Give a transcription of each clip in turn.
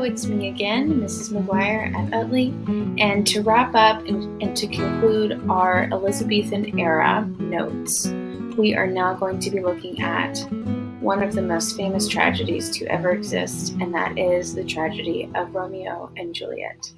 Hello, it's me again, Mrs. McGuire at Utley, and to wrap up and to conclude our Elizabethan era notes, we are now going to be looking at one of the most famous tragedies to ever exist, and that is the tragedy of Romeo and Juliet.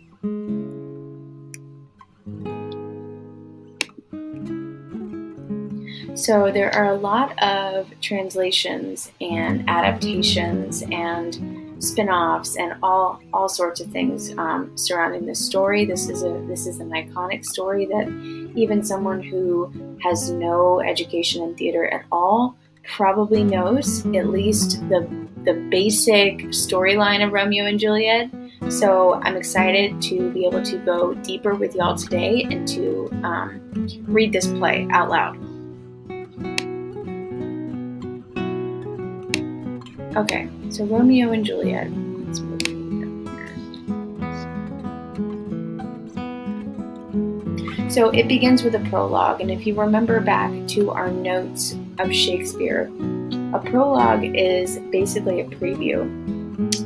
So there are a lot of translations and adaptations and spin-offs and all sorts of things surrounding this story. This is an iconic story that even someone who has no education in theater at all probably knows at least the basic storyline of Romeo and Juliet. So I'm excited to be able to go deeper with y'all today and to read this play out loud. Okay, so Romeo and Juliet. Let's move here. So it begins with a prologue, and if you remember back to our notes of Shakespeare, a prologue is basically a preview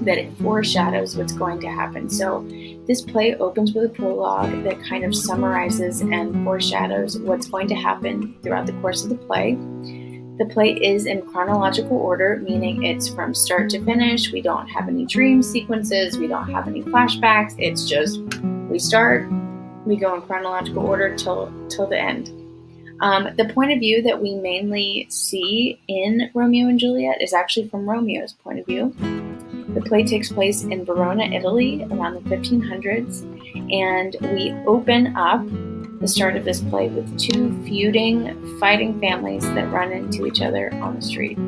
that it foreshadows what's going to happen. So this play opens with a prologue that kind of summarizes and foreshadows what's going to happen throughout the course of the play. The play is in chronological order, meaning it's from start to finish. We don't have any dream sequences. We don't have any flashbacks. It's just we start, we go in chronological order till the end. The point of view that we mainly see in Romeo and Juliet is actually from Romeo's point of view. The play takes place in Verona, Italy, around the 1500s, and we open up the start of this play with two feuding, fighting families that run into each other on the street.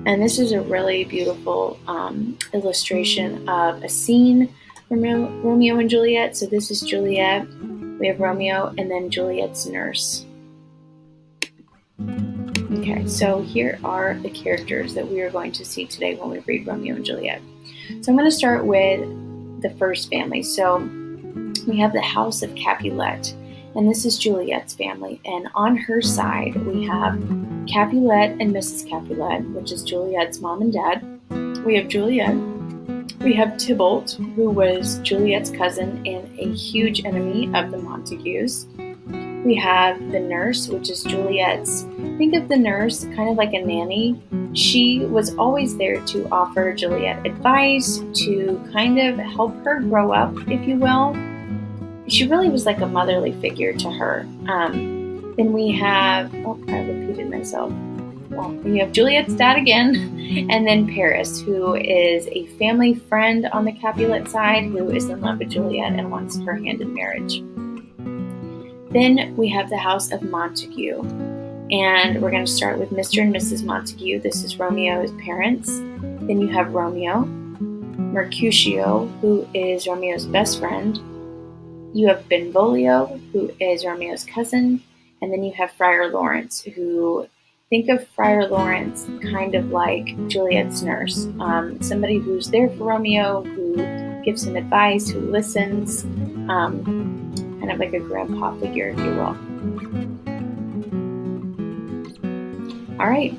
And this is a really beautiful illustration of a scene from Romeo and Juliet. So this is Juliet, we have Romeo, and then Juliet's nurse. Okay, so here are the characters that we are going to see today when we read Romeo and Juliet. So I'm going to start with the first family. So we have the house of Capulet, and this is Juliet's family. And on her side, we have Capulet and Mrs. Capulet, which is Juliet's mom and dad. We have Juliet. We have Tybalt, who was Juliet's cousin and a huge enemy of the Montagues. We have the nurse, which is Juliet's. Think of the nurse kind of like a nanny. She was always there to offer Juliet advice, to kind of help her grow up, if you will. She really was like a motherly figure to her. Then we have, I repeated myself. Well, we have Juliet's dad again, and then Paris, who is a family friend on the Capulet side, who is in love with Juliet and wants her hand in marriage. Then we have the house of Montague, and we're going to start with Mr. and Mrs. Montague. This is Romeo's parents. Then you have Romeo, Mercutio, who is Romeo's best friend. You have Benvolio, who is Romeo's cousin, and then you have Friar Lawrence, who, think of Friar Lawrence kind of like Juliet's nurse, somebody who's there for Romeo, who gives him advice, who listens, kind of like a grandpa figure, if you will. All right,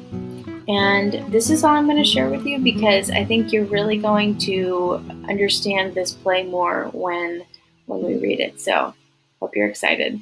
and this is all I'm going to share with you because I think you're really going to understand this play more when we read it. So, hope you're excited.